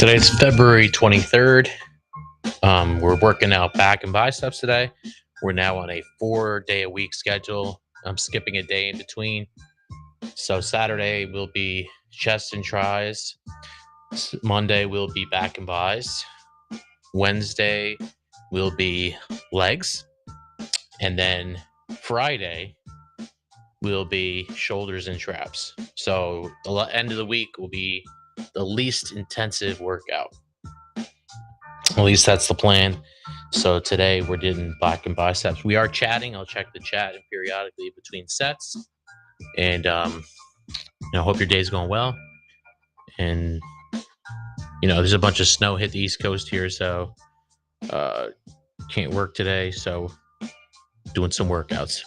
Today's February 23rd. We're working out back and biceps today. We're now on a 4-day-a-week schedule. I'm skipping a day in between. So Saturday will be chest and tris. Monday will be back and bis. Wednesday will be legs. And then Friday will be shoulders and traps. So the end of the week will be the least intensive workout. At least that's the plan. So today we're doing back and biceps. We are chatting. I'll check the chat periodically between sets. And I hope your day's going well. And there's a bunch of snow hit the East Coast here, so can't work today. So doing some workouts.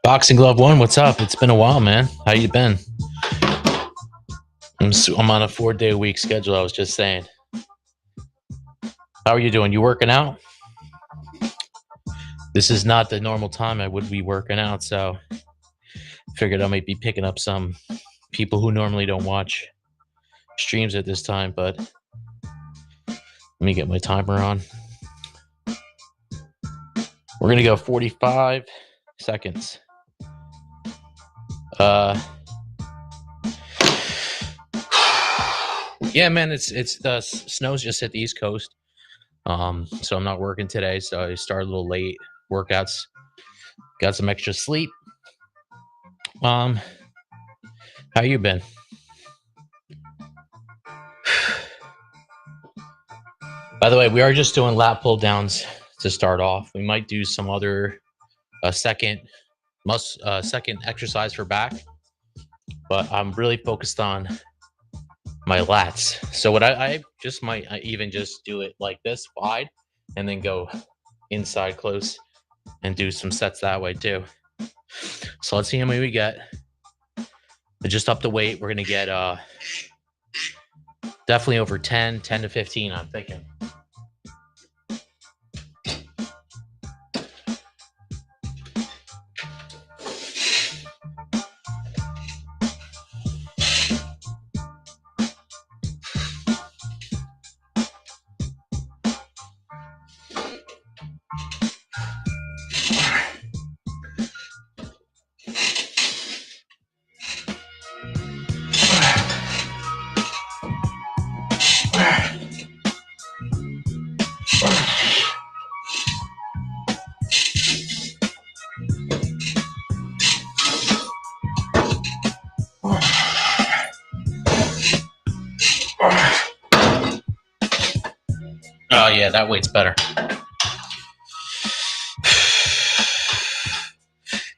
Boxing Glove One, what's up? It's been a while, man. How you been? I'm on a 4-day-a-week schedule. I was just saying. How are you doing? You working out? This is not the normal time I would be working out, so figured I might be picking up some people who normally don't watch streams at this time, but let me get my timer on. We're going to go 45 seconds. Yeah, man, it's the snow's just hit the East Coast. So I'm not working today, so I started a little late. Workouts, got some extra sleep. How you been? By the way, we are just doing lat pull downs to start off. We might do some other second exercise for back, but I'm really focused on my lats. So what I just might even just do it like this, wide, and then go inside close and do some sets that way too. So let's see how many we get. Just up the weight, we're gonna get definitely over 10 to 15, I'm thinking. Oh yeah, that weight's better.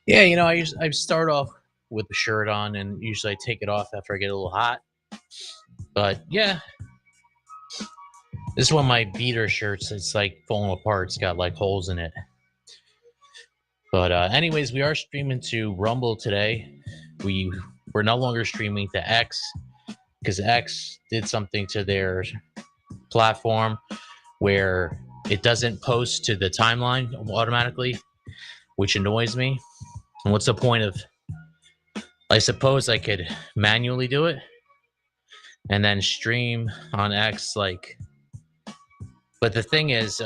Yeah, I start off with the shirt on, and usually I take it off after I get a little hot. But yeah, this is one of my beater shirts. It's like falling apart. It's got like holes in it. But anyways, we are streaming to Rumble today. We're no longer streaming to X because X did something to their platform where it doesn't post to the timeline automatically, which annoys me. And what's the point of? I suppose I could manually do it and then stream on X like But the thing is,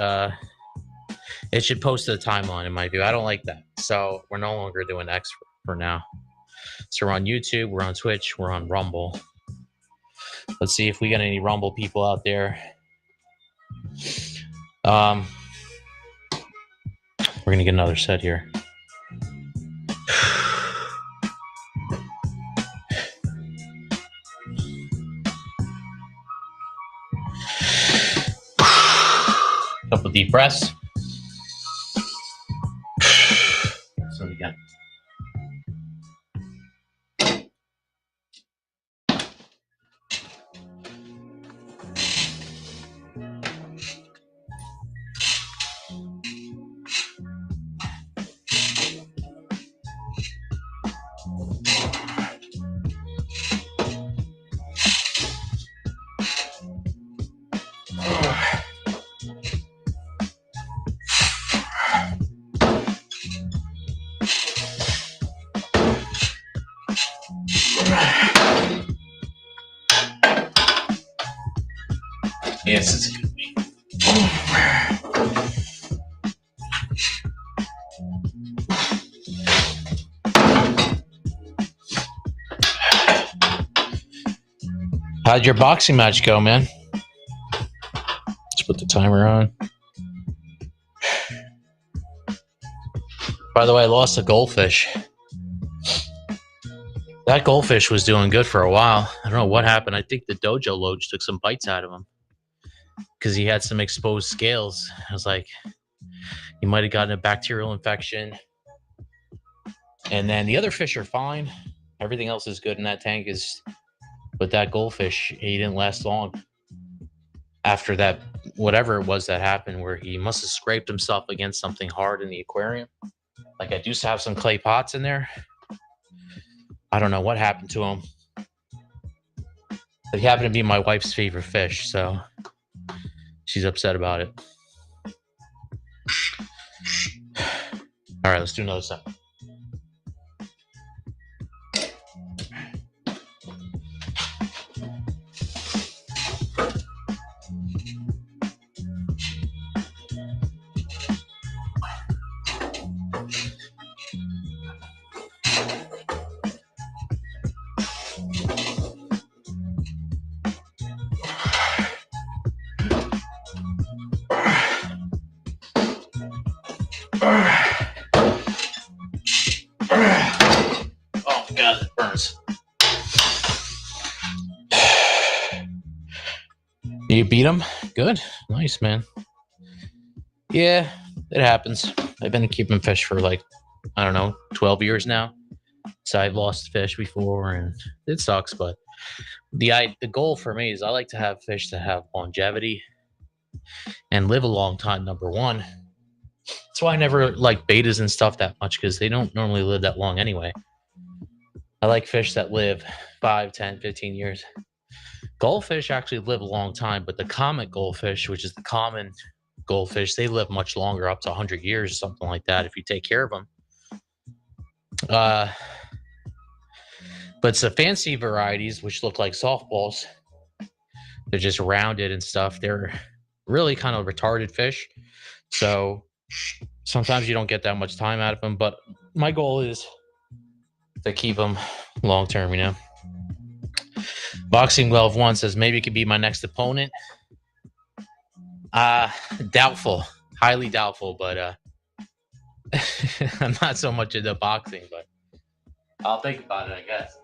it should post to the timeline in my view. I don't like that. So we're no longer doing X for now. So we're on YouTube, we're on Twitch, we're on Rumble. Let's see if we got any Rumble people out there. We're gonna get another set here. Couple deep breaths. So again. Yes, it's good. How'd your boxing match go, man? Let's put the timer on. By the way, I lost a goldfish. That goldfish was doing good for a while. I don't know what happened. I think the dojo loach took some bites out of him because he had some exposed scales. I was like, he might have gotten a bacterial infection. And then the other fish are fine. Everything else is good in that tank. But that goldfish, he didn't last long after that, whatever it was that happened, where he must have scraped himself against something hard in the aquarium. Like I do have some clay pots in there. I don't know what happened to him. But he happened to be my wife's favorite fish, so she's upset about it. All right, let's do another set. Oh my God, it burns. You beat him? Good. Nice, man. Yeah, it happens. I've been keeping fish for like, I don't know, 12 years now. So I've lost fish before and it sucks, but the goal for me is I like to have fish that have longevity and live a long time, number one. That's why I never like betas and stuff that much, because they don't normally live that long anyway. I like fish that live 5, 10, 15 years. Goldfish actually live a long time, but the common goldfish, which is the common goldfish, they live much longer, up to 100 years or something like that, if you take care of them. But it's the fancy varieties, which look like softballs. They're just rounded and stuff. They're really kind of retarded fish. So sometimes you don't get that much time out of them. But my goal is to keep them long term, you know. Boxing Glove 1 says maybe it could be my next opponent. Doubtful. Highly doubtful, but I'm not so much into boxing, but I'll think about it, I guess.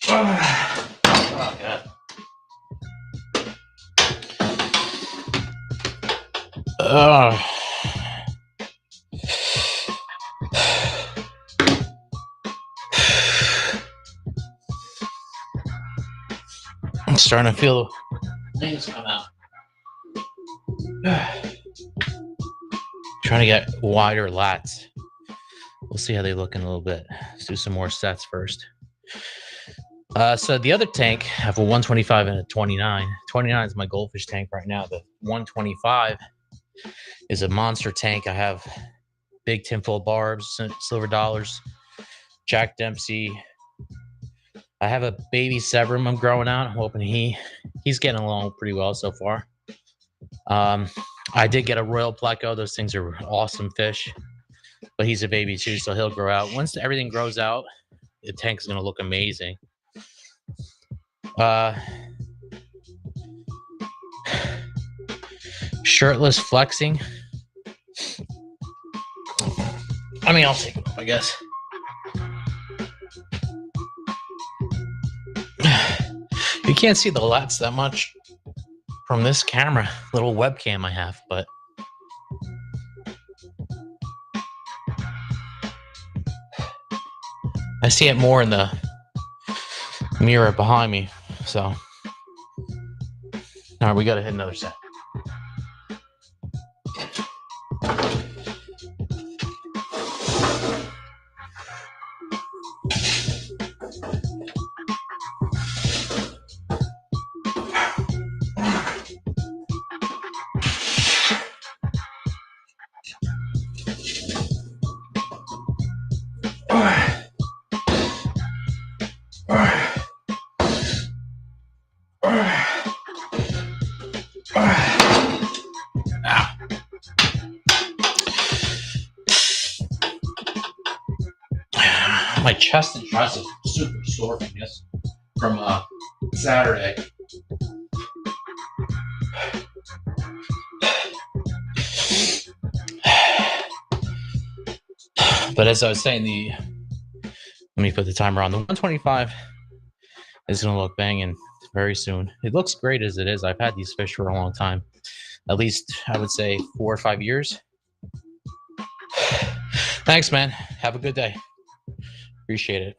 Oh, God. I'm starting to feel things come out. trying to get wider lats. We'll see how they look in a little bit. Let's do some more sets first. So the other tank, I have a 125 and a 29. 29 is my goldfish tank right now. The 125 is a monster tank. I have big tinfoil barbs, silver dollars, Jack Dempsey. I have a baby Severum I'm growing out. I'm hoping he's getting along pretty well so far. I did get a Royal Pleco. Those things are awesome fish, but he's a baby too, so he'll grow out. Once everything grows out, the tank's going to look amazing. Shirtless flexing. I mean, I'll take it off, I guess. You can't see the lats that much from this camera, little webcam I have, but I see it more in the mirror behind me. So, all right, we got to hit another set. My chest and chest is super sore from this, from Saturday. But as I was saying, let me put the timer on. The 125 is going to look banging very soon. It looks great as it is. I've had these fish for a long time. At least, I would say, 4 or 5 years. Thanks, man. Have a good day. Appreciate it.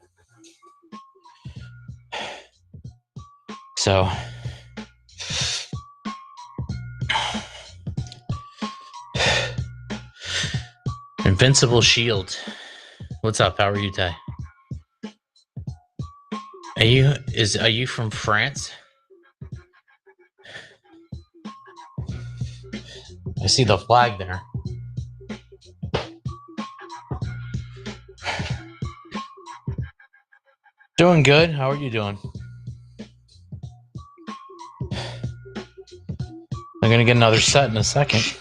So, Invincible Shield. What's up? How are you, Tay? Are you from France? I see the flag there. Doing good. How are you doing? I'm gonna get another set in a second.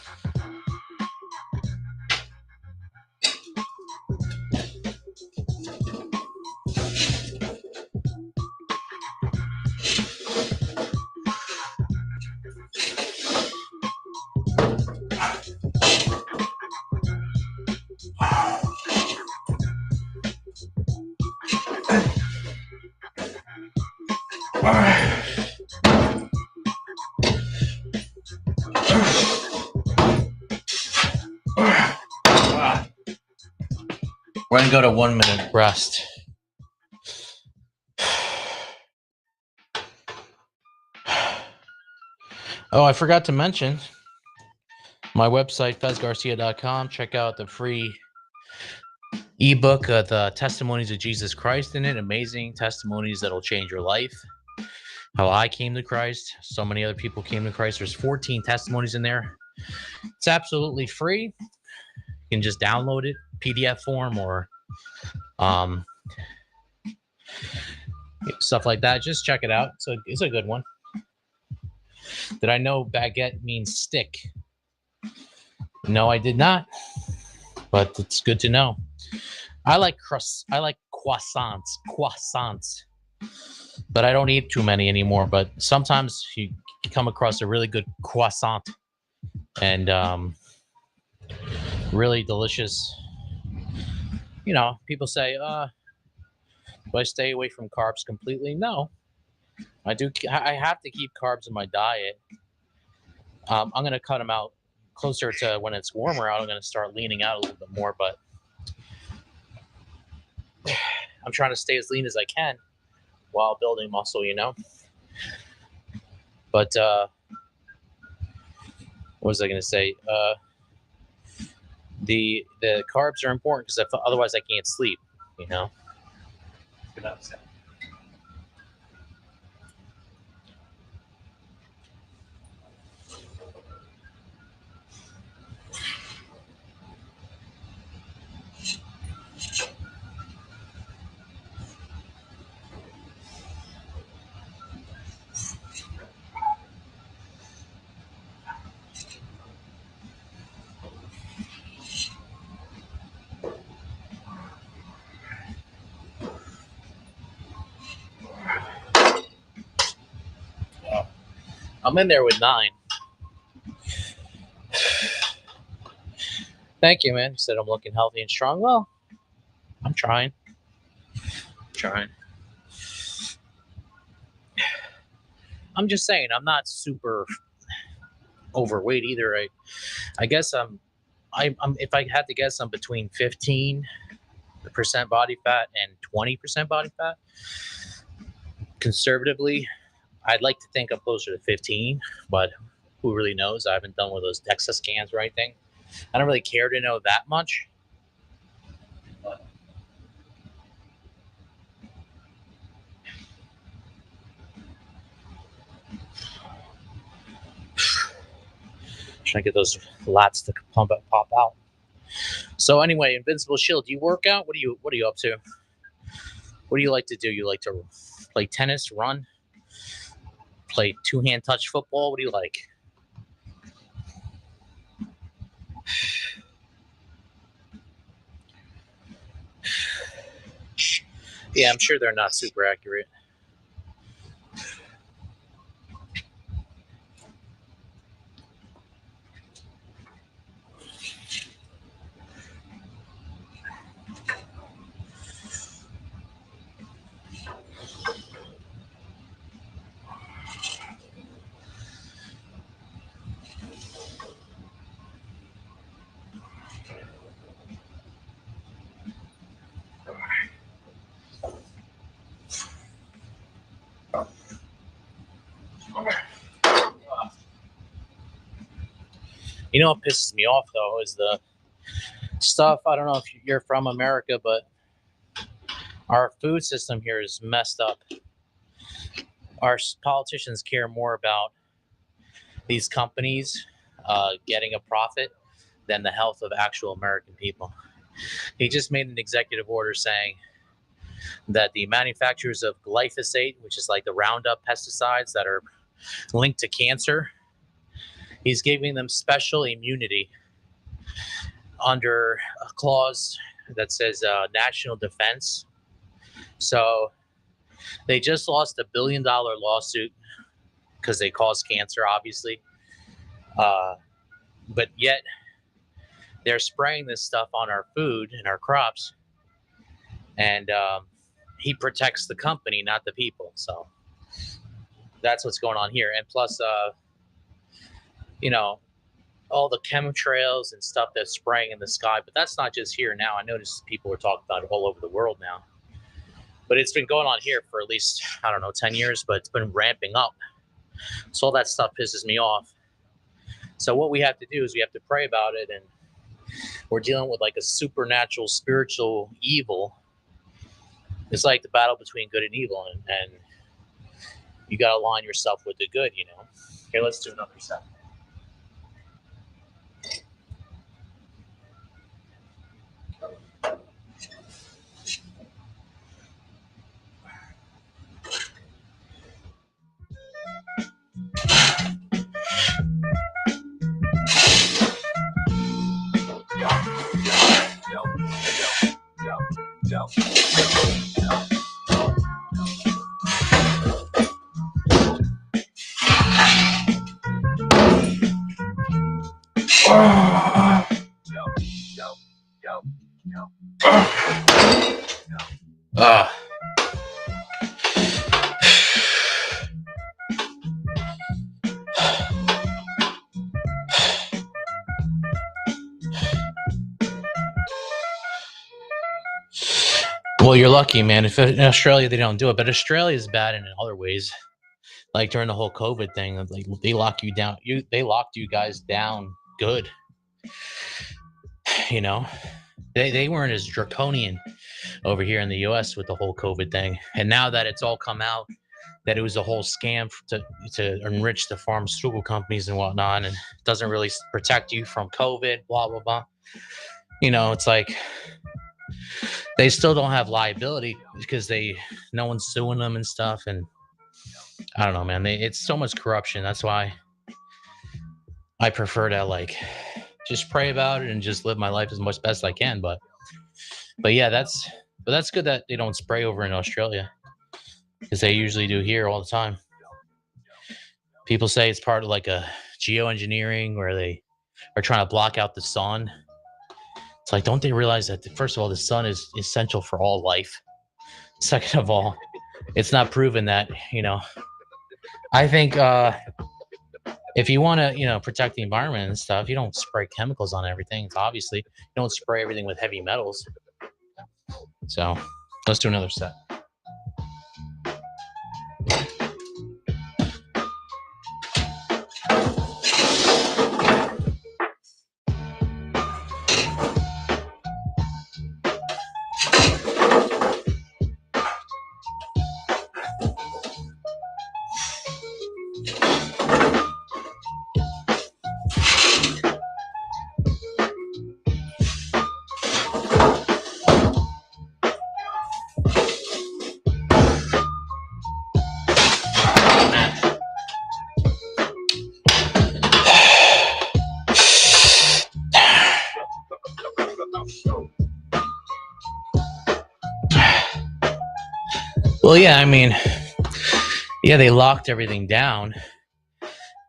We're gonna go to 1 minute rest. Oh, I forgot to mention my website, fezgarcia.com. Check out the free ebook, the Testimonies of Jesus Christ in it. Amazing testimonies that'll change your life. How I came to Christ. So many other people came to Christ. There's 14 testimonies in there. It's absolutely free. You can just download it, PDF form, or stuff like that. Just check it out. So it's a good one. Did I know baguette means stick? No, I did not. But it's good to know. I like croissants. But I don't eat too many anymore. But sometimes you come across a really good croissant and really delicious. You know, people say, do I stay away from carbs completely? No, I do. I have to keep carbs in my diet. I'm going to cut them out closer to when it's warmer out. I'm going to start leaning out a little bit more, but I'm trying to stay as lean as I can while building muscle, you know. But what was I going to say? The carbs are important because otherwise I can't sleep. You know. I'm in there with 9. Thank you, man. You said I'm looking healthy and strong. Well, I'm trying. I'm just saying I'm not super overweight either. I guess I'm if I had to guess, I'm between 15% body fat and 20% body fat. Conservatively, I'd like to think I'm closer to 15, but who really knows? I haven't done one of those DEXA scans or anything. I don't really care to know that much. Trying to get those lats to pop out. So anyway, Invincible Shield. Do you work out? What are you up to? What do you like to do? You like to play tennis, run, play two-hand touch football? What do you like? Yeah, I'm sure they're not super accurate. You know what pisses me off though is the stuff. I don't know if you're from America, but our food system here is messed up. Our politicians care more about these companies getting a profit than the health of actual American people. He just made an executive order saying that the manufacturers of glyphosate, which is like the Roundup pesticides that are linked to cancer, he's giving them special immunity under a clause that says national defense. So they just lost $1 billion lawsuit because they cause cancer, obviously. But yet they're spraying this stuff on our food and our crops, and he protects the company, not the people. So that's what's going on here. And plus, you know, all the chemtrails and stuff that's spraying in the sky. But that's not just here now. I noticed people are talking about it all over the world now. But it's been going on here for at least, I don't know, 10 years, but it's been ramping up. So all that stuff pisses me off. So what we have to do is we have to pray about it, and we're dealing with like a supernatural, spiritual evil. It's like the battle between good and evil, and you got to align yourself with the good, you know. Here, let's do another set. Well, you're lucky, man. If in Australia they don't do it, but Australia is bad in other ways. Like during the whole COVID thing, like they lock you down. They locked you guys down good. You know, they weren't as draconian over here in the US with the whole COVID thing. And now that it's all come out that it was a whole scam to enrich the pharmaceutical companies and whatnot, and it doesn't really protect you from COVID, blah, blah, blah. It's like they still don't have liability because no one's suing them and stuff. And I don't know, man. It's so much corruption. That's why I prefer to just pray about it and just live my life as much best I can. But yeah, that's good that they don't spray over in Australia, because they usually do here all the time. People say it's part of like a geoengineering where they are trying to block out the sun. It's like, don't they realize that first of all, the sun is essential for all life. Second of all, it's not proven that, I think if you want to, protect the environment and stuff, you don't spray chemicals on everything. It's obviously, you don't spray everything with heavy metals. So let's do another set. Well, yeah, I mean, yeah, they locked everything down,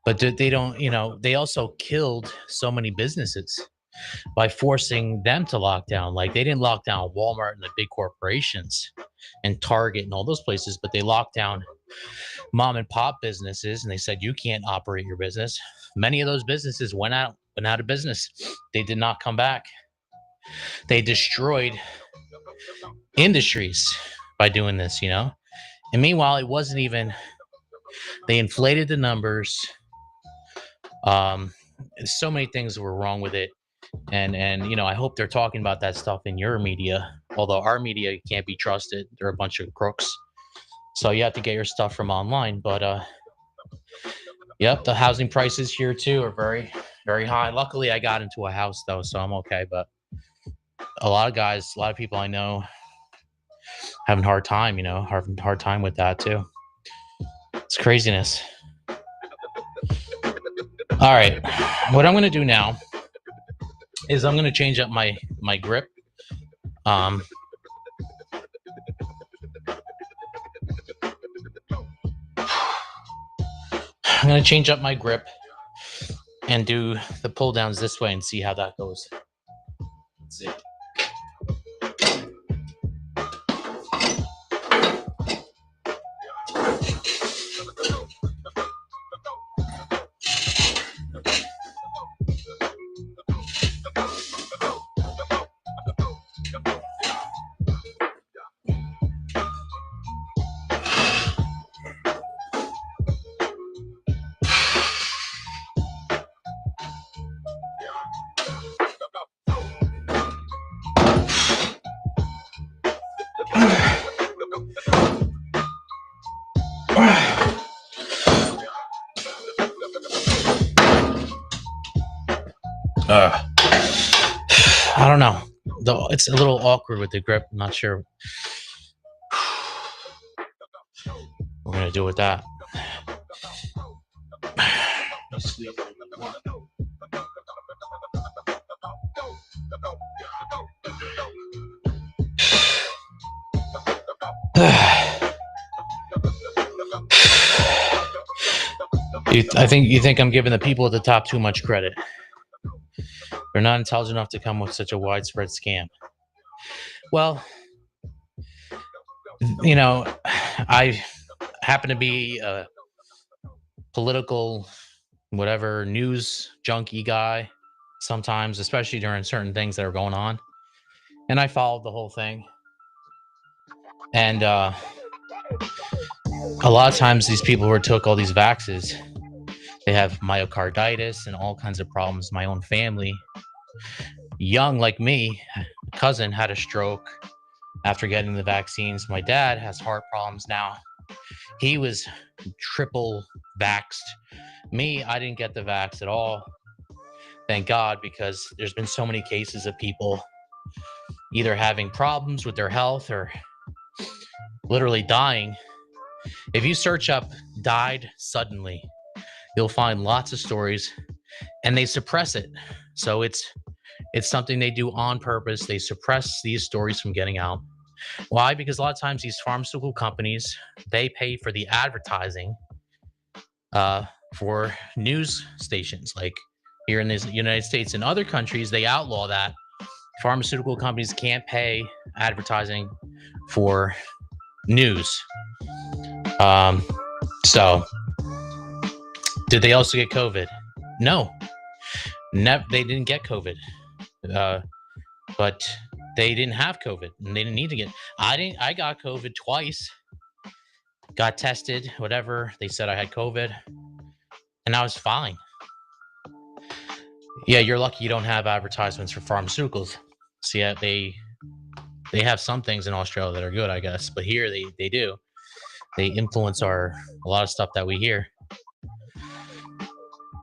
but they don't, they also killed so many businesses by forcing them to lock down. Like, they didn't lock down Walmart and the big corporations and Target and all those places, but they locked down mom and pop businesses, and they said you can't operate your business. Many of those businesses went out of business. They did not come back. They destroyed industries by doing this, And meanwhile, it wasn't even, they inflated the numbers. So many things were wrong with it. And I hope they're talking about that stuff in your media, although our media can't be trusted. They're a bunch of crooks. So you have to get your stuff from online. But yep, the housing prices here too are very, very high. Luckily, I got into a house though, so I'm okay. But a lot of people I know having a hard time, having a hard time with that too. It's craziness. All right, what I'm going to do now is I'm going to change up my grip. I'm going to change up my grip and do the pull downs this way and see how that goes. Let's see. I don't know. It's a little awkward with the grip. I'm not sure what we're going to do with that. You think I'm giving the people at the top too much credit. They're not intelligent enough to come with such a widespread scam. Well, I happen to be a political, whatever, news junkie guy sometimes, especially during certain things that are going on. And I followed the whole thing. And a lot of times these people who took all these vaxes, they have myocarditis and all kinds of problems. My own family, young like me, cousin had a stroke after getting the vaccines. My dad has heart problems now. He was triple vaxxed. Me, I didn't get the vax at all. Thank God, because there's been so many cases of people either having problems with their health or literally dying. If you search up died suddenly, you'll find lots of stories, and they suppress it. So it's something they do on purpose. They suppress these stories from getting out. Why? Because a lot of times these pharmaceutical companies, they pay for the advertising for news stations. Like here in the United States and other countries, they outlaw that. Pharmaceutical companies can't pay advertising for news. So did they also get COVID? No, they didn't get COVID. But they didn't have COVID and they didn't need to get. I got COVID twice. Got tested, whatever. They said I had COVID, and I was fine. Yeah, you're lucky you don't have advertisements for pharmaceuticals. So yeah, they have some things in Australia that are good, I guess, but here they do. They influence a lot of stuff that we hear.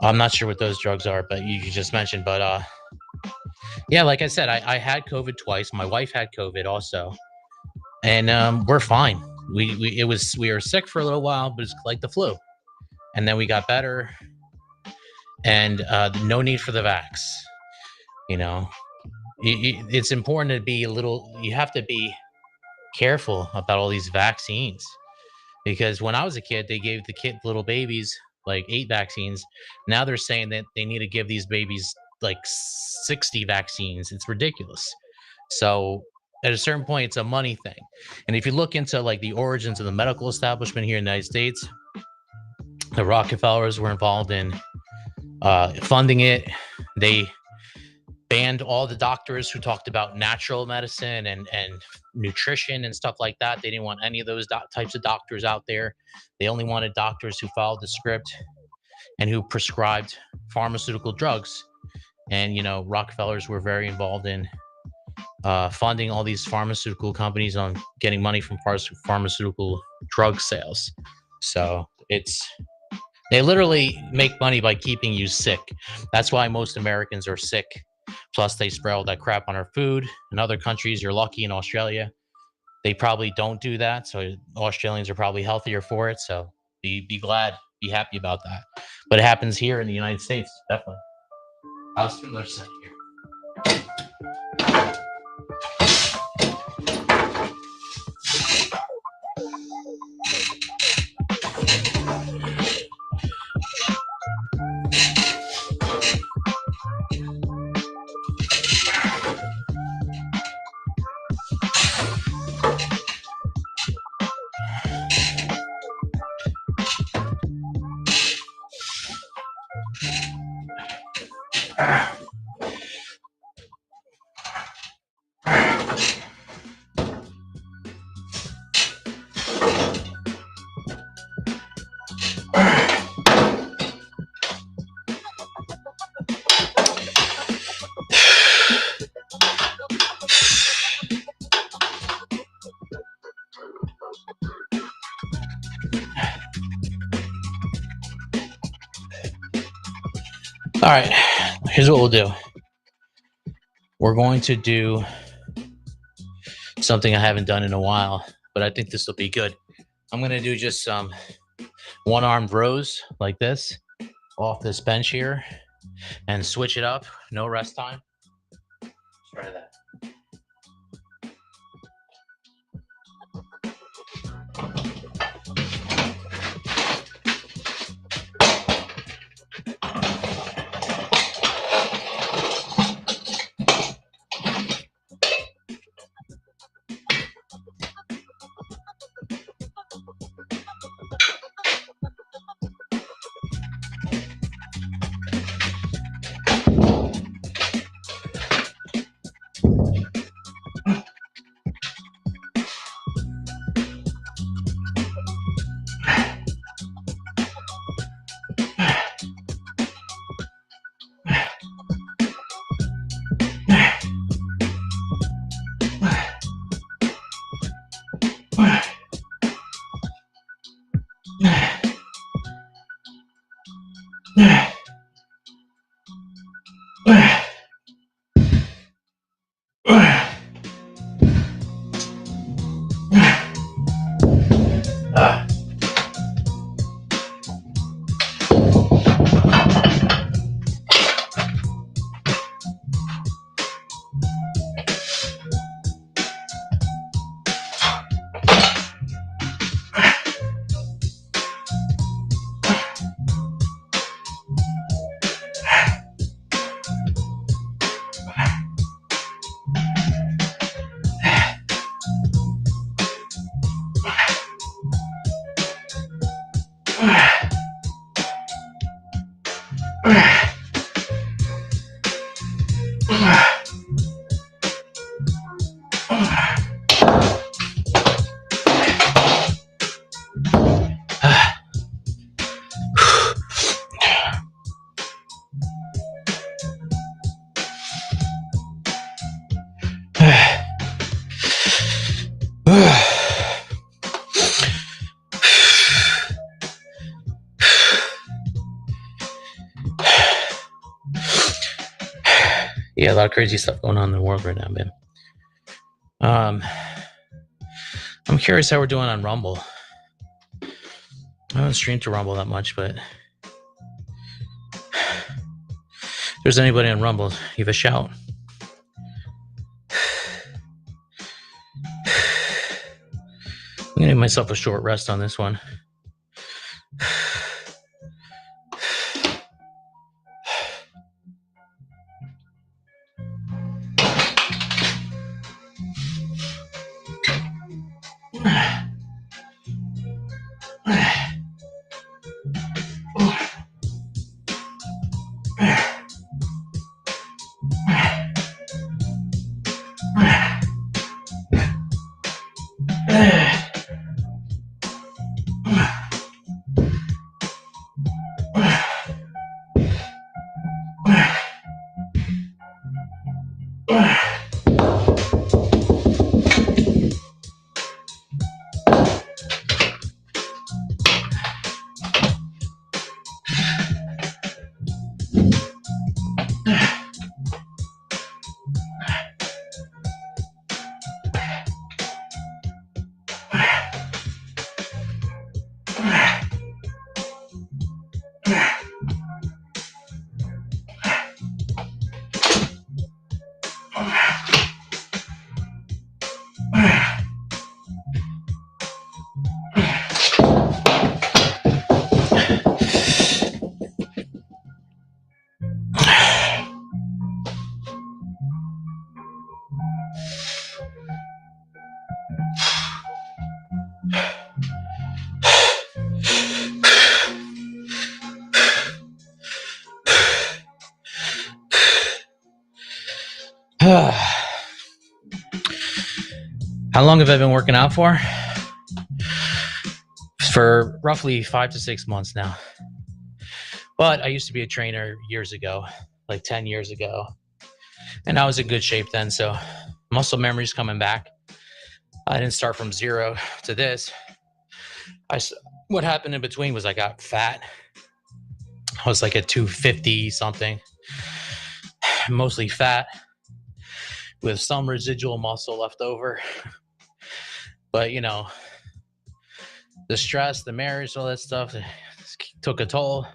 I'm not sure what those drugs are, but you just mentioned. But yeah, like I said, I had COVID twice. My wife had COVID also, and we're fine. We were sick for a little while, but it's like the flu, and then we got better, and no need for the vax. You know, it's important to be a little. You have to be careful about all these vaccines, because when I was a kid, they gave the little babies like 8 vaccines. Now they're saying that they need to give these babies like 60 vaccines. It's ridiculous. So at a certain point, it's a money thing. And if you look into like the origins of the medical establishment here in the United States, the Rockefellers were involved in funding it. They banned all the doctors who talked about natural medicine and nutrition and stuff like that. They didn't want any of those types of doctors out there. They only wanted doctors who followed the script and who prescribed pharmaceutical drugs. And, Rockefellers were very involved in funding all these pharmaceutical companies on getting money from pharmaceutical drug sales. So they literally make money by keeping you sick. That's why most Americans are sick. Plus, they spray all that crap on our food. In other countries, you're lucky. In Australia, they probably don't do that. So Australians are probably healthier for it. So be glad, be happy about that. But it happens here in the United States, definitely. I'll spend another second here. All right, here's what we'll do. We're going to do something I haven't done in a while, but I think this will be good. I'm going to do just some one-armed rows like this off this bench here and switch it up. No rest time. Let's try that. Yeah, a lot of crazy stuff going on in the world right now, man. I'm curious how we're doing on Rumble. I haven't streamed to Rumble that much, but if there's anybody on Rumble, give a shout. I'm gonna give myself a short rest on this one. How long have I been working out for? For roughly 5 to 6 months now. But I used to be a trainer years ago, like 10 years ago. And I was in good shape then, so muscle memory's coming back. I didn't start from zero to this. What happened in between was I got fat. I was like at 250 something, mostly fat with some residual muscle left over. But, you know, the stress, the marriage, all that stuff took a toll.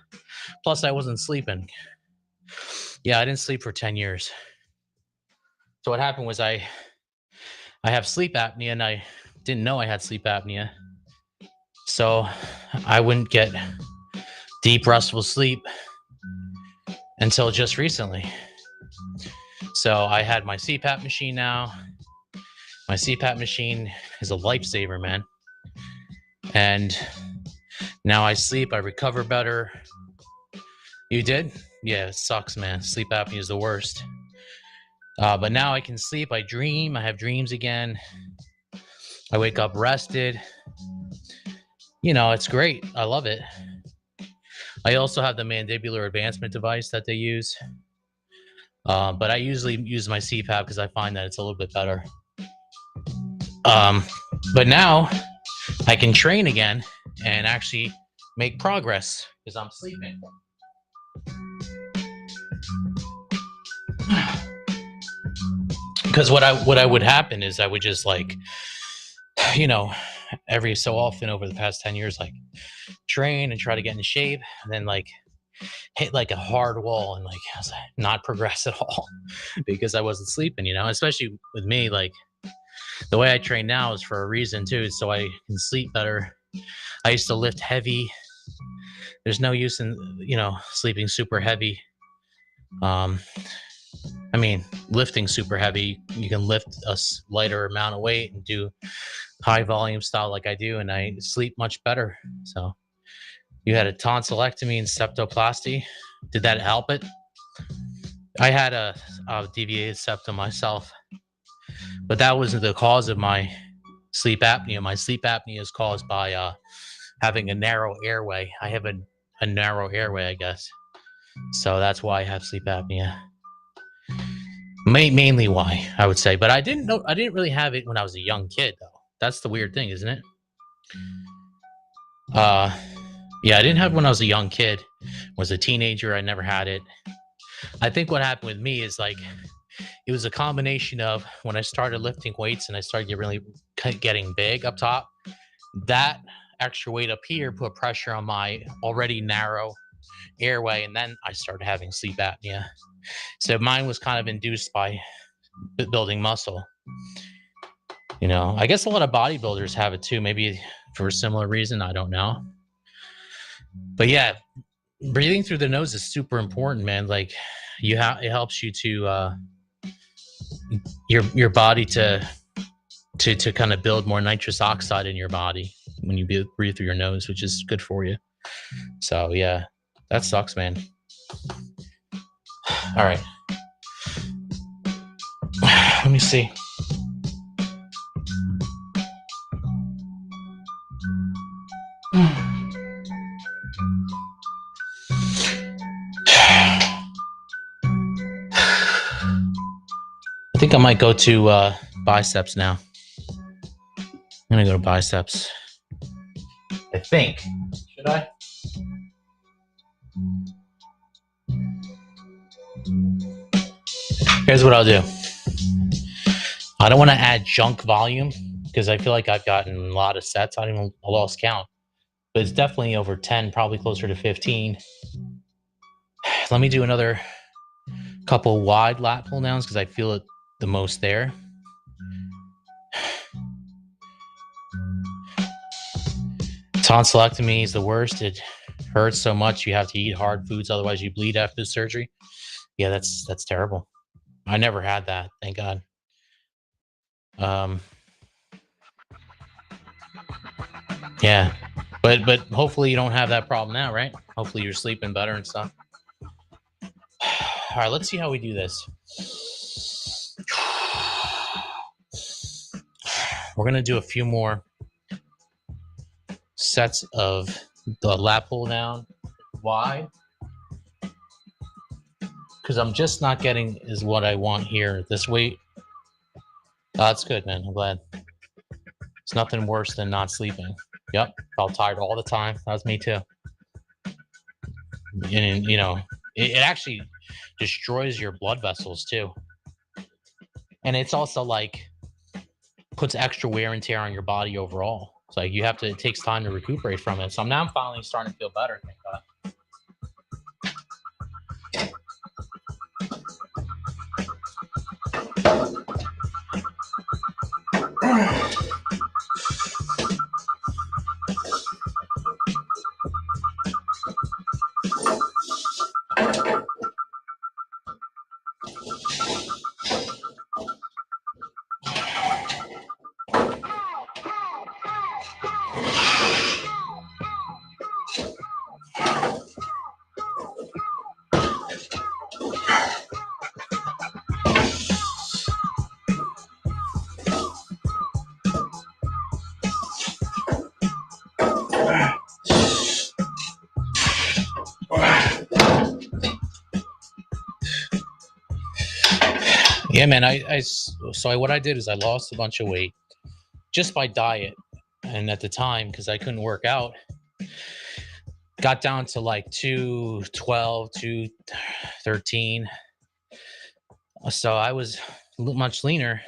Plus, I wasn't sleeping. Yeah, I didn't sleep for 10 years. So what happened was I have sleep apnea, and I didn't know I had sleep apnea. So I wouldn't get deep, restful sleep until just recently. So I had my CPAP machine now. My CPAP machine is a lifesaver, man. And now I sleep, I recover better. You did? Yeah, it sucks, man. Sleep apnea is the worst. But now I can sleep, I dream, I have dreams again. I wake up rested. You know, it's great. I love it. I also have the mandibular advancement device that they use. But I usually use my CPAP because I find that it's a little bit better. But now I can train again and actually make progress because I'm sleeping. Because what I would happen is I would just like, you know, every so often over the past 10 years, like train and try to get in shape, and then like hit like a hard wall and like I was like, not progress at all because I wasn't sleeping, especially with me, like the way I train now is for a reason too, so I can sleep better. I used to lift heavy. There's no use in, sleeping super heavy. Um, I mean, lifting super heavy, you can lift a lighter amount of weight and do high volume style like I do, and I sleep much better. So you had a tonsillectomy and septoplasty. Did that help it? I had a deviated septum myself, but that wasn't the cause of my sleep apnea. My sleep apnea is caused by having a narrow airway. I have a narrow airway, I guess. So that's why I have sleep apnea. Mainly why, I would say. But I didn't really have it when I was a young kid, though. That's the weird thing, isn't it? Yeah, I didn't have it when I was a young kid. Was a teenager, I never had it. I think what happened with me is like it was a combination of when I started lifting weights and I started getting big up top. That extra weight up here put pressure on my already narrow airway, and then I started having sleep apnea. So mine was kind of induced by building muscle. I guess a lot of bodybuilders have it too, maybe for a similar reason. I don't know. But yeah, breathing through the nose is super important, man. Like it helps you to your body to kind of build more nitrous oxide in your body when you breathe through your nose, which is good for you. So yeah, that sucks, man. All right. Let me see. I think I might go to biceps now. I'm gonna go to biceps. I think. Should I? Here's what I'll do. I don't want to add junk volume because I feel like I've gotten a lot of sets. I lost count, but it's definitely over 10, probably closer to 15. Let me do another couple wide lat pull downs because I feel it the most there. Tonsillectomy is the worst. It hurts so much. You have to eat hard foods, otherwise you bleed after the surgery. Yeah, that's terrible. I never had that, thank God. Yeah, but hopefully you don't have that problem now, right? Hopefully you're sleeping better and stuff. All right, let's see how we do this. We're gonna do a few more sets of the lat pull down. Why? Because I'm just not getting is what I want here. This weight. That's good, man. I'm glad. It's nothing worse than not sleeping. Yep, felt tired all the time. That was me too. And it actually destroys your blood vessels too. And it's also like puts extra wear and tear on your body overall. It's like it takes time to recuperate from it. So now I'm finally starting to feel better, thank God. Yeah, man. What I did is I lost a bunch of weight just by diet, and at the time because I couldn't work out, got down to like 212, 213. So I was much leaner.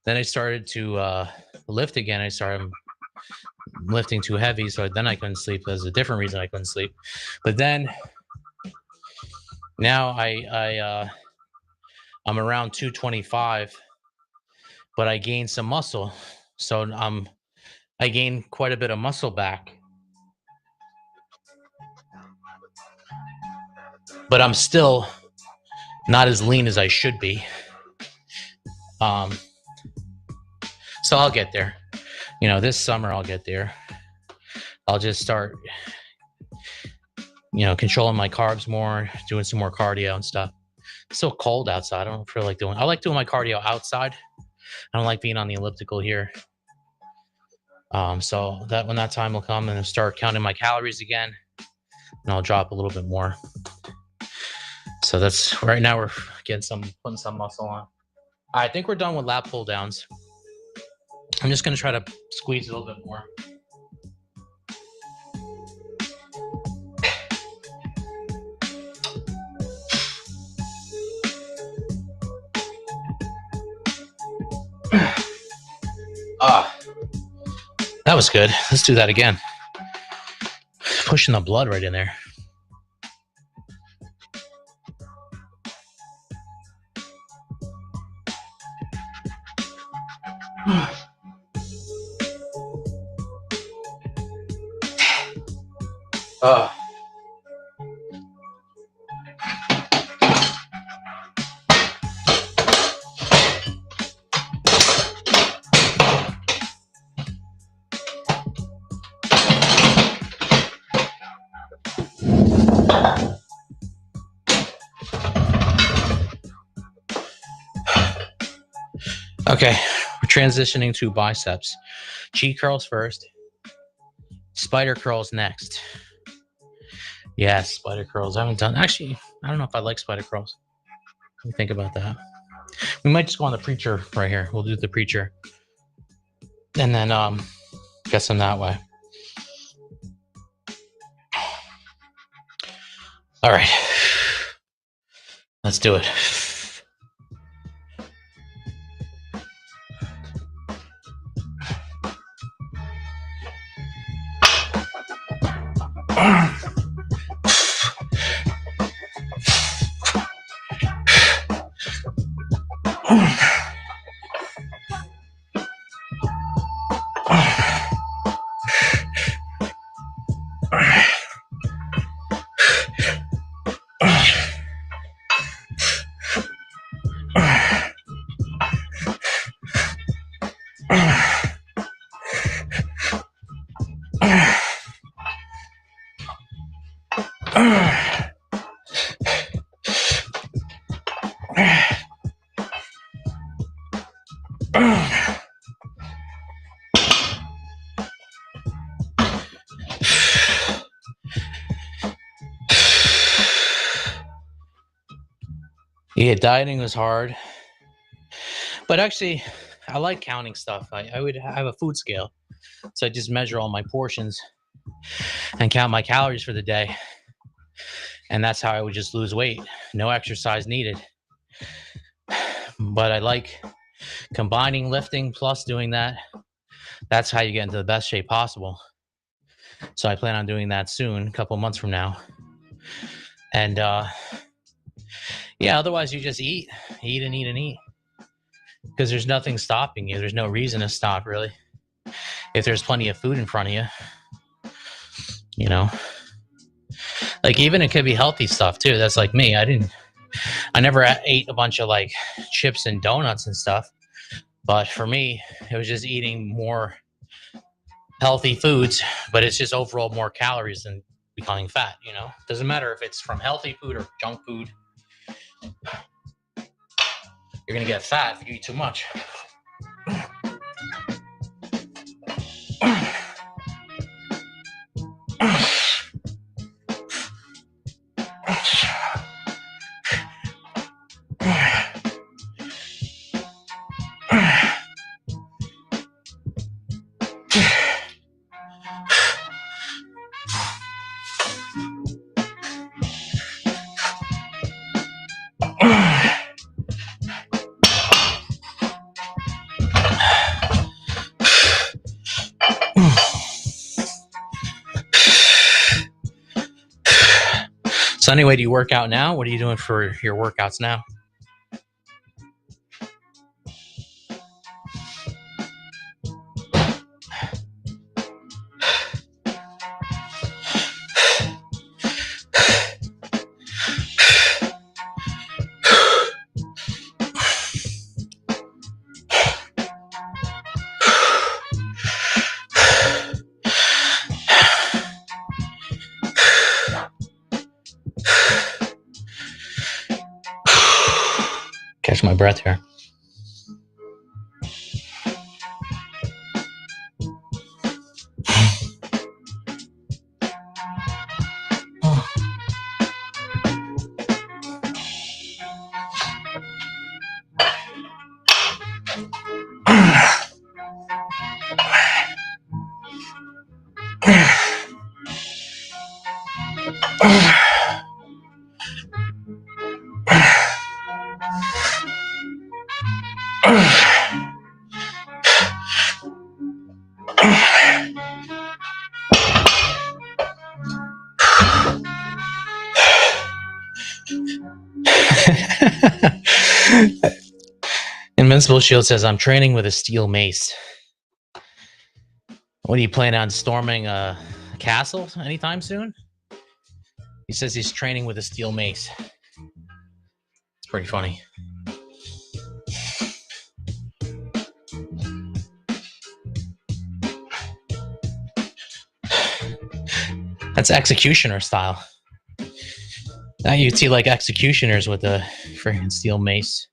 Then I started to lift again. I started lifting too heavy, so then I couldn't sleep. There's a different reason I couldn't sleep. But then now I'm around 225, but I gained some muscle. So I gained quite a bit of muscle back. But I'm still not as lean as I should be. So I'll get there. This summer I'll get there. I'll just start, controlling my carbs more, doing some more cardio and stuff. It's so cold outside. I don't feel like I like doing my cardio outside. I don't like being on the elliptical here. So that when that time will come and I'll start counting my calories again, and I'll drop a little bit more. So that's right now we're putting some muscle on. I think we're done with lat pull downs. I'm just going to try to squeeze a little bit more. That was good. Let's do that again. Pushing the blood right in there. Okay, we're transitioning to biceps. Cheat curls first. Spider curls next. Yes, spider curls. I haven't done. Actually, I don't know if I like spider curls. Let me think about that. We might just go on the preacher right here. We'll do the preacher, and then get some that way. All right, let's do it. Yeah, dieting was hard, but actually, I like counting stuff. I would have a food scale, so I just measure all my portions and count my calories for the day, and that's how I would just lose weight. No exercise needed. But I like combining lifting plus doing that. That's how you get into the best shape possible. So I plan on doing that soon, a couple months from now. And yeah, otherwise you just eat and eat and eat. Because there's nothing stopping you. There's no reason to stop, really. If there's plenty of food in front of you. Like even it could be healthy stuff too. That's like me. I never ate a bunch of like chips and donuts and stuff. But for me, it was just eating more healthy foods, but it's just overall more calories than becoming fat. Doesn't matter if it's from healthy food or junk food. You're going to get fat if you eat too much. So anyway, do you work out now? What are you doing for your workouts now? Catch my breath here. Invincible Shield says, I'm training with a steel mace. What, are you planning on storming a castle anytime soon? He says he's training with a steel mace. It's pretty funny. That's executioner style. Now you'd see like executioners with a freaking steel mace.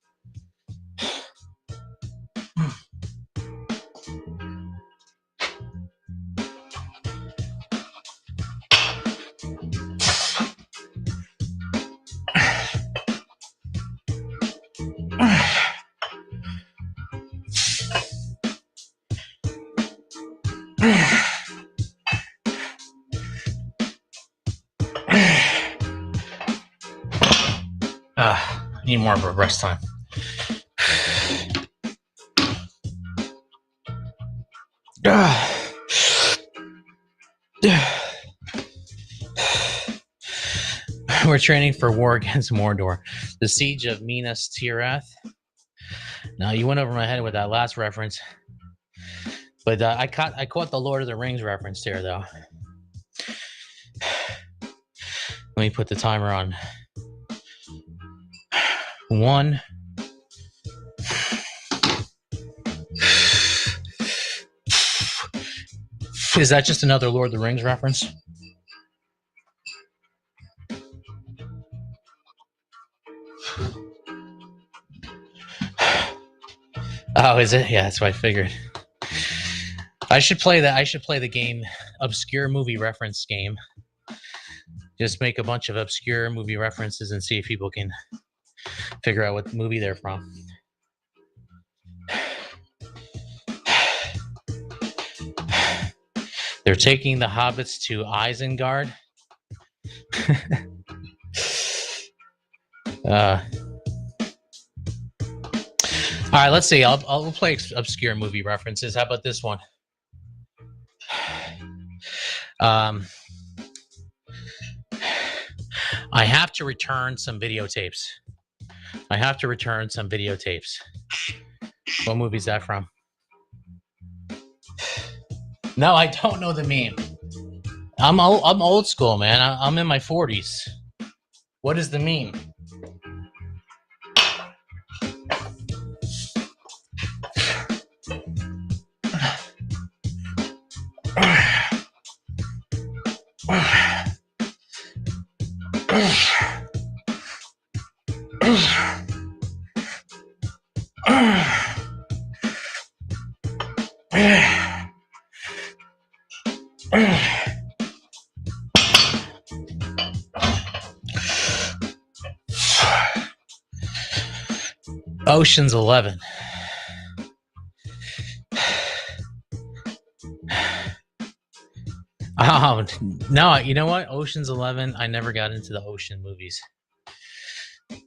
I need more of a rest time. We're training for war against Mordor. The siege of Minas Tirith. Now, you went over my head with that last reference. But I caught the Lord of the Rings reference here, though. Let me put the timer on. 1. Is that just another Lord of the Rings reference? Oh, is it? Yeah, that's what I figured. I should play that. I should play the game, obscure movie reference game. Just make a bunch of obscure movie references and see if people can figure out what movie they're from. They're taking the hobbits to Isengard. All right, let's see. I'll play obscure movie references. How about this one? I have to return some videotapes. What movie is that from? No, I don't know the meme. I'm old school, man. I'm in my 40s. What is the meme? Ocean's 11. Oh, no, you know what? Ocean's 11, I never got into the ocean movies.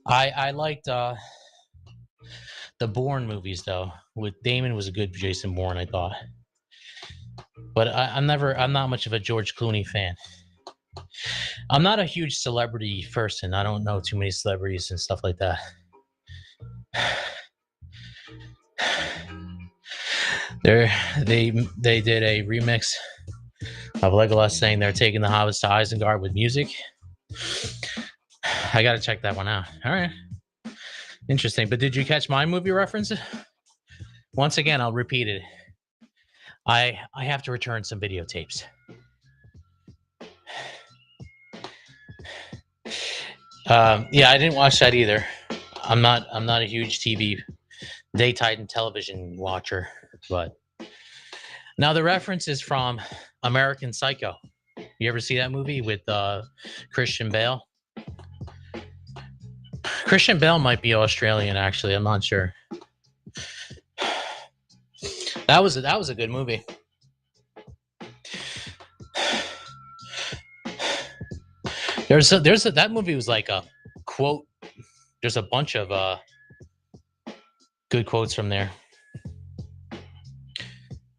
I liked the Bourne movies, though. With Damon was a good Jason Bourne, I thought. But I'm not much of a George Clooney fan. I'm not a huge celebrity person. I don't know too many celebrities and stuff like that. They did a remix of Legolas saying they're taking the hobbits to Isengard with music. I gotta check that one out. All right, interesting. But did you catch my movie reference? Once again, I'll repeat it. I have to return some videotapes. Yeah, I didn't watch that either. I'm not a huge daytime television watcher, but now the reference is from American Psycho. You ever see that movie with Christian Bale? Christian Bale might be Australian, actually. I'm not sure. That was a good movie. That movie was like a quote. There's a bunch of good quotes from there.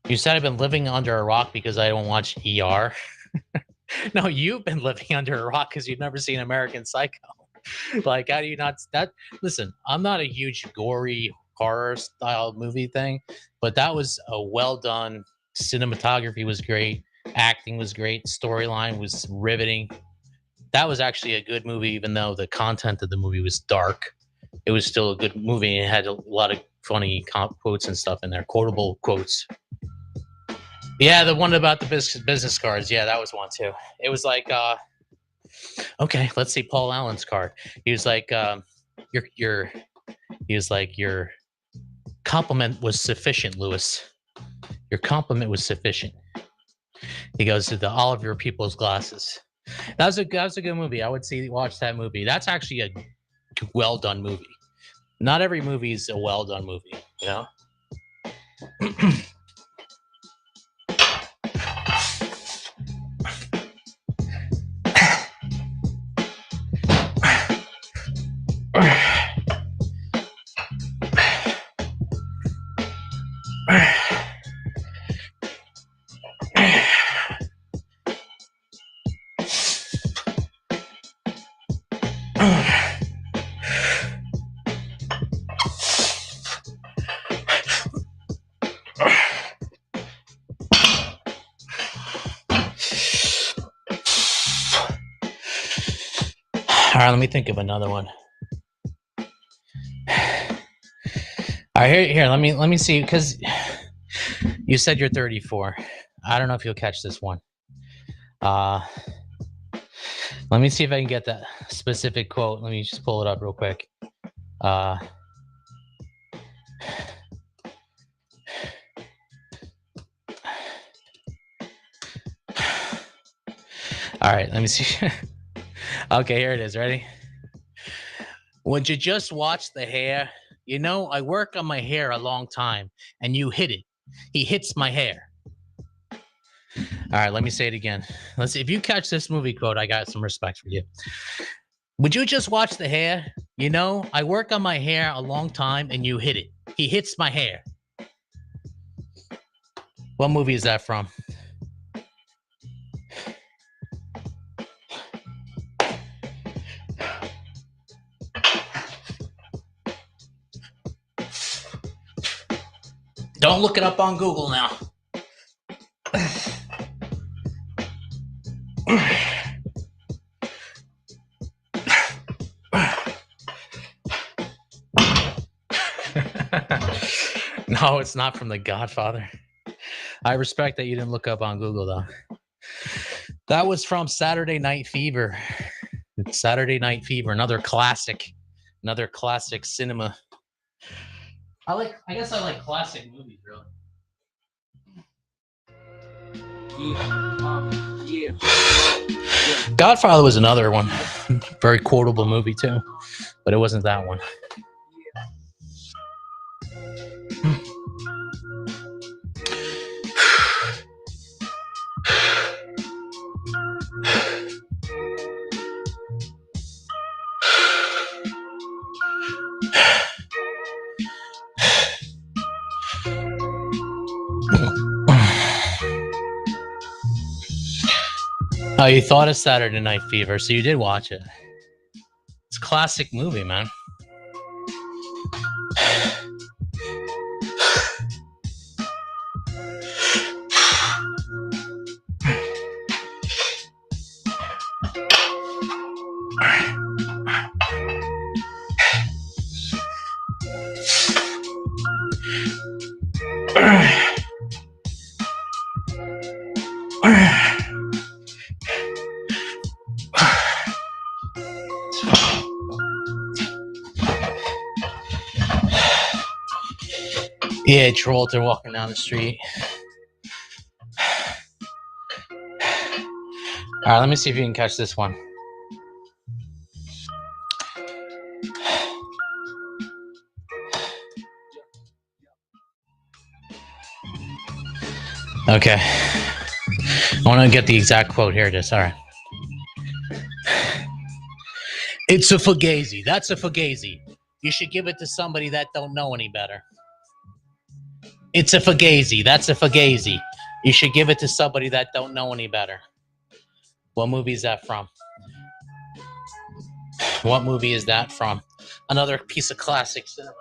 You said I've been living under a rock because I don't watch ER. No, you've been living under a rock because you've never seen American Psycho. Like, how do you not that? Listen, I'm not a huge gory horror style movie thing, but that was a well done. Cinematography was great, acting was great, storyline was riveting. That was actually a good movie, even though the content of the movie was dark. It was still a good movie. It had a lot of funny quotes and stuff in there, quotable quotes. Yeah, the one about the business cards. Yeah, that was one too. It was like, okay, let's see Paul Allen's card. He was like, your compliment was sufficient, Lewis. Your compliment was sufficient. He goes to the Oliver People's glasses. That was a good movie. I would watch that movie. That's actually a well done movie. Not every movie is a well done movie, you know. All right, let me think of another one. All right, here. Let me see, because you said you're 34. I don't know if you'll catch this one. Let me see if I can get that specific quote. Let me just pull it up real quick. All right, let me see. Okay, here it is. Ready? Would you just watch the hair? You know, I work on my hair a long time, and you hit it. He hits my hair. All right, let me say it again. Let's see. If you catch this movie quote, I got some respect for you. Would you just watch the hair? You know, I work on my hair a long time, and you hit it. He hits my hair. What movie is that from? Don't look it up on Google now. No, it's not from The Godfather. I respect that you didn't look up on Google, though. That was from Saturday Night Fever. Saturday Night Fever, another classic cinema. I guess I like classic movies, really. Yeah. Godfather was another one. Very quotable movie, too. But it wasn't that one. Oh, you thought of Saturday Night Fever, so you did watch it. It's a classic movie, man. Yeah, Travolta walking down the street. All right, let me see if you can catch this one. Okay. I want to get the exact quote. Here it is. All right. It's a fugazi. That's a fugazi. You should give it to somebody that don't know any better. It's a fugazi. That's a fugazi. You should give it to somebody that don't know any better. What movie is that from? What movie is that from? Another piece of classic cinema.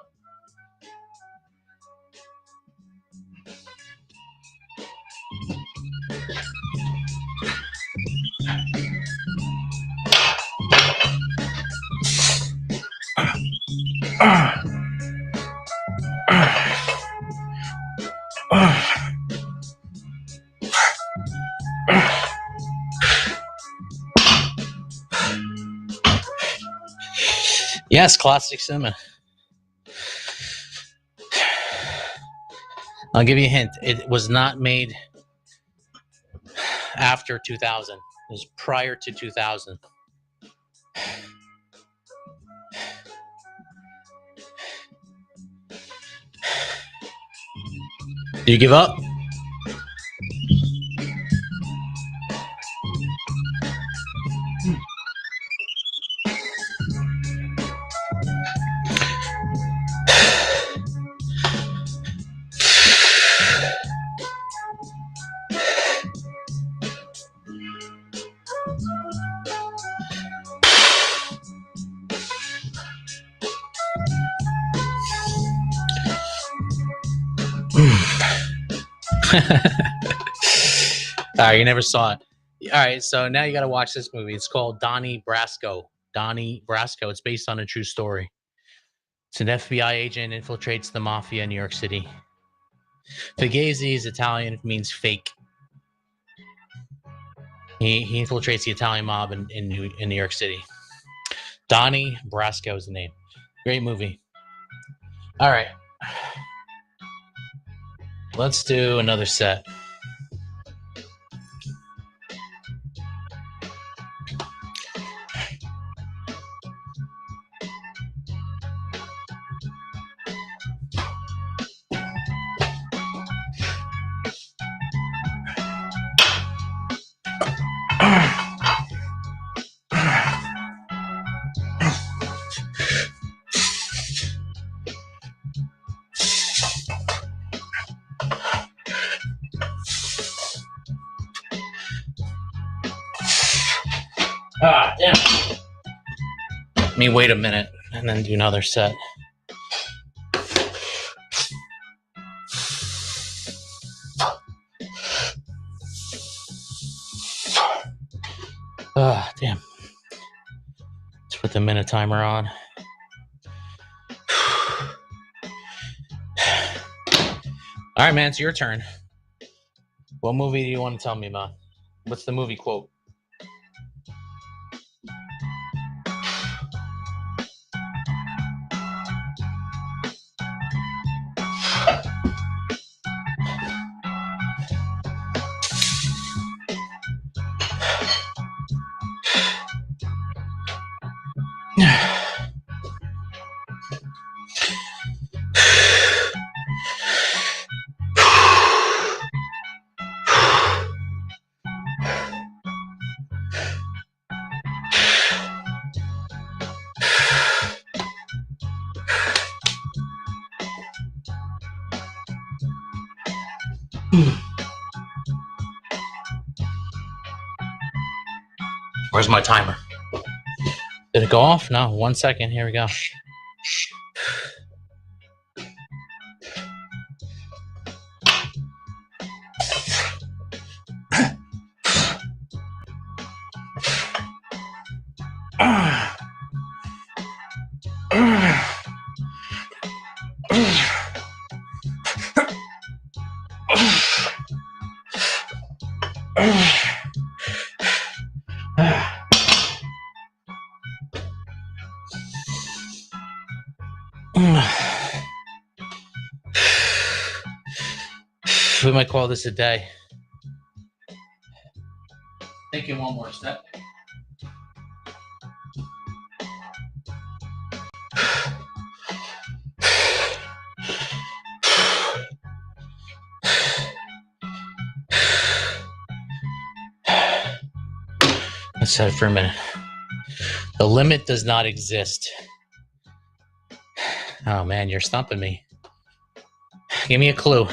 Yes, classic cinema. I'll give you a hint. It was not made after 2000. It was prior to 2000. Do you give up? All right, you never saw it. All right, so now you got to watch this movie. It's called Donnie Brasco. Donnie Brasco. It's based on a true story. It's an FBI agent infiltrates the mafia in New York City. Fugazi is Italian. It means fake. He infiltrates the Italian mob in New York City. Donnie Brasco is the name. Great movie. All right. Let's do another set. Damn. Let me wait a minute and then do another set. Damn. Let's put the minute timer on. All right, man, it's your turn. What movie do you want to tell me about? What's the movie quote? Where's my timer? Did it go off? No, 1 second. Here we go. We might call this a day. Taking one more step. Let's set it for a minute. The limit does not exist. Oh man, you're stumping me. Give me a clue.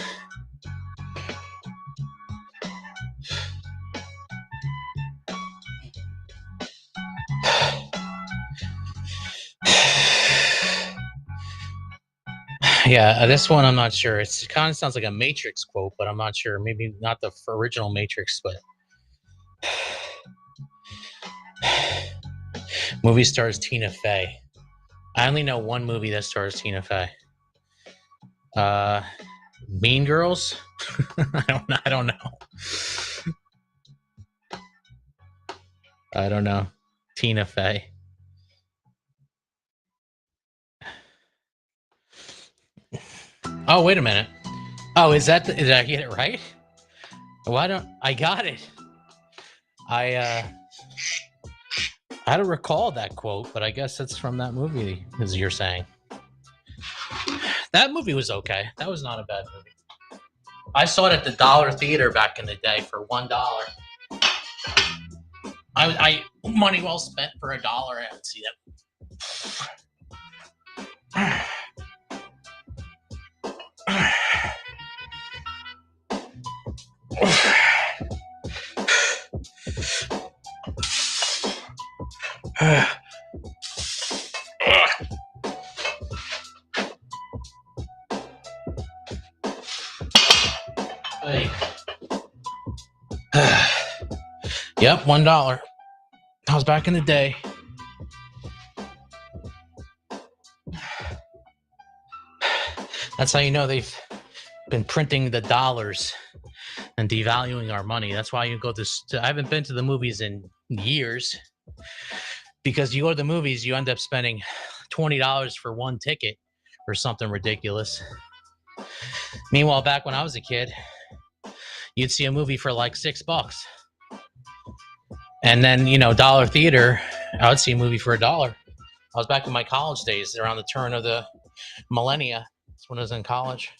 Yeah, this one I'm not sure. It kind of sounds like a Matrix quote, but I'm not sure. Maybe not the original Matrix, but movie stars Tina Fey. I only know one movie that stars Tina Fey. Mean Girls? I don't know. I don't know. Tina Fey. Oh, wait a minute. Oh, did I get it right? Why don't I got it? I don't recall that quote, but I guess it's from that movie, as you're saying. That movie was okay. That was not a bad movie. I saw it at the Dollar Theater back in the day for $1. I money well spent for $1. I would see that. Hey. Yep, $1. That was back in the day. That's how you know they've been printing the dollars and devaluing our money. That's why you go I haven't been to the movies in years, because you go to the movies, you end up spending $20 for one ticket or something ridiculous. Meanwhile, back when I was a kid, you'd see a movie for like $6. And then, Dollar Theater, I would see a movie for $1. I was back in my college days, around the turn of the millennia. That's when I was in college.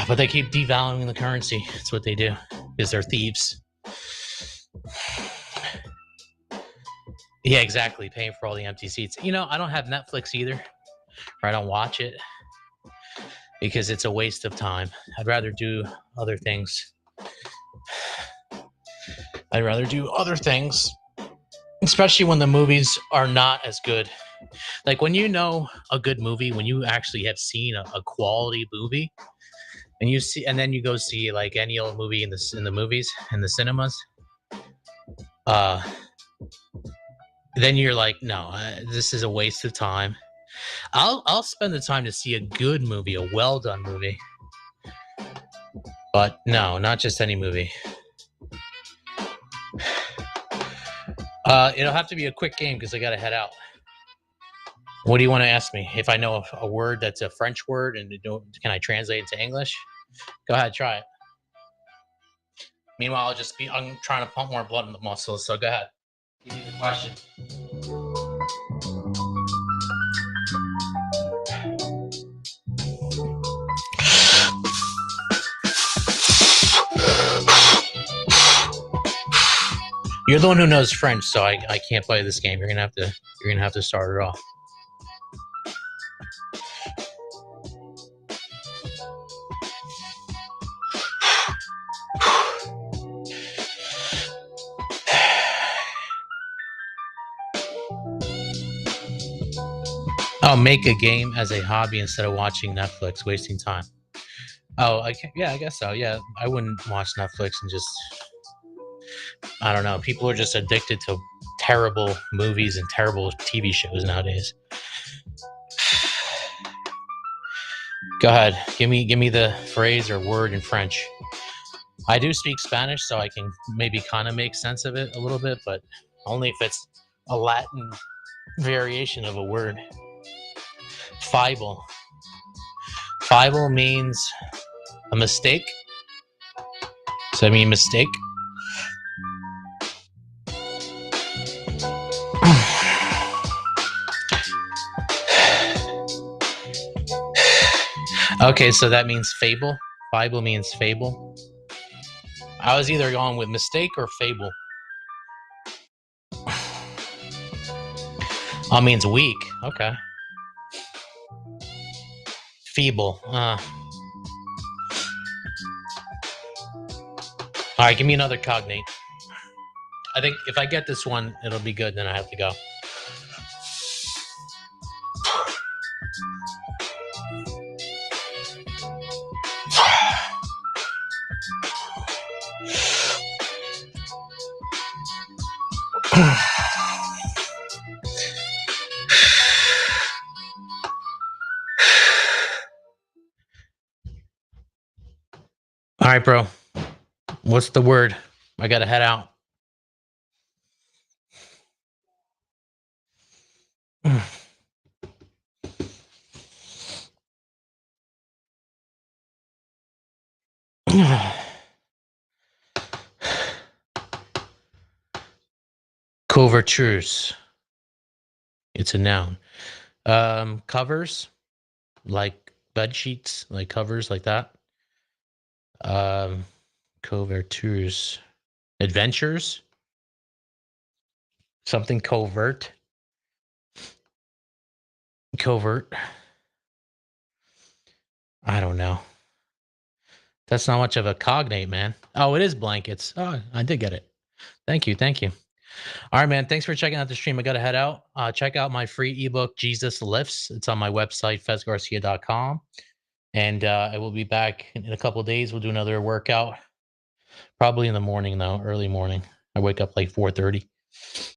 But they keep devaluing the currency. That's what they do, because they're thieves. Yeah, exactly. Paying for all the empty seats. I don't have Netflix either, or I don't watch it, because it's a waste of time. I'd rather do other things. Especially when the movies are not as good. Like when a good movie, when you actually have seen a quality movie, and then you go see like any old movie in the movies, in the cinemas, then you're like, no, this is a waste of time. I'll spend the time to see a good movie, a well done movie, but no, not just any movie. It'll have to be a quick game because I gotta head out. What do you want to ask me? If I know a word that's a French word, and can I translate it to English? Go ahead, try it. Meanwhile, I'm trying to pump more blood in the muscles, so go ahead. Give me the question. You're the one who knows French, so I can't play this game. You're gonna have to start it off. Oh, make a game as a hobby instead of watching Netflix, wasting time. Oh, yeah, I guess so. Yeah, I wouldn't watch Netflix and just, I don't know. People are just addicted to terrible movies and terrible TV shows nowadays. Go ahead, give me the phrase or word in French. I do speak Spanish, so I can maybe kind of make sense of it a little bit, but only if it's a Latin variation of a word. Fibel. Fibel means a mistake. Does that mean mistake? Okay, so that means fable. Fibel means fable. I was either going with mistake or fable. Oh, means weak. Okay. Feeble. All right, give me another cognate. I think if I get this one, it'll be good. Then I have to go. All right, bro. What's the word? I gotta head out. Couvertures. It's a noun. Covers, like bed sheets, like covers, like that. Couvertures. Adventures. Something covert. Covert. I don't know. That's not much of a cognate, man. Oh, it is blankets. Oh, I did get it. Thank you. Thank you. All right, man. Thanks for checking out the stream. I got to head out. Check out my free ebook, Jesus Lifts. It's on my website, fezgarcia.com. And I will be back in a couple of days. We'll do another workout. Probably in the morning, though, early morning. I wake up like 4:30.